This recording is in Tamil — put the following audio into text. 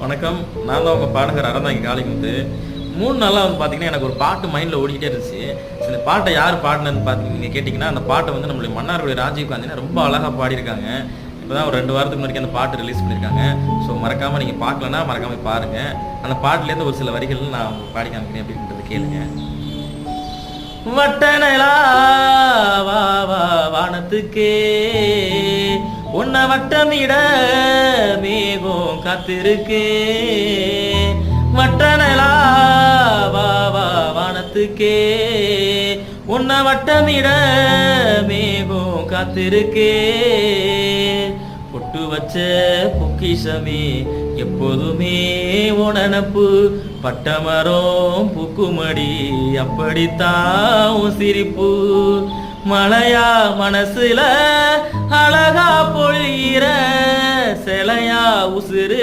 வணக்கம். நான் தான் உங்க பாடகர் அறந்தாங்கி காளிமுத்து. 3 நாளா பார்த்தீங்கன்னா, எனக்கு ஒரு பாட்டு மைண்ட்ல ஓடிக்கிட்டே இருந்துச்சு. இந்த பாட்ட யார் பாடுனதுன்னு நீங்க கேட்டீங்கன்னா, அந்த பாட்ட நம்மளுடைய மன்னார்குடி ராஜீவ் காந்தினா ரொம்ப அழகா பாடியிருக்காங்க. இப்பதான் ஒரு 2 வாரத்துக்கு முன்னாடி அந்த பாட்டு ரிலீஸ் பண்ணியிருக்காங்க. ஸோ மறக்காம நீங்க பார்க்கலன்னா, மறக்காம பாருங்க. அந்த பாட்டுலேருந்து ஒரு சில வரிகள் நான் உங்களுக்கு பாடி காமிக்கிறேன் அப்படின்றத கேளுங்க. வட்டனலா வா வா வானத்துக்கே உன்னை வட்டமிட மேகம் காத்திருக்கே. வட்டனலா வா வா வானத்துக்கே உன்னை வட்டமிட மேகம் காத்திருக்கே. பொட்டு வச்ச பொக்கிஷமே எப்போதுமே உனனப்பு பட்டமரம் பூக்குமடி அப்படித்தான் சிரிப்பு. மழையா மனசுல அழகா பொழியிற சிலையா உசுறு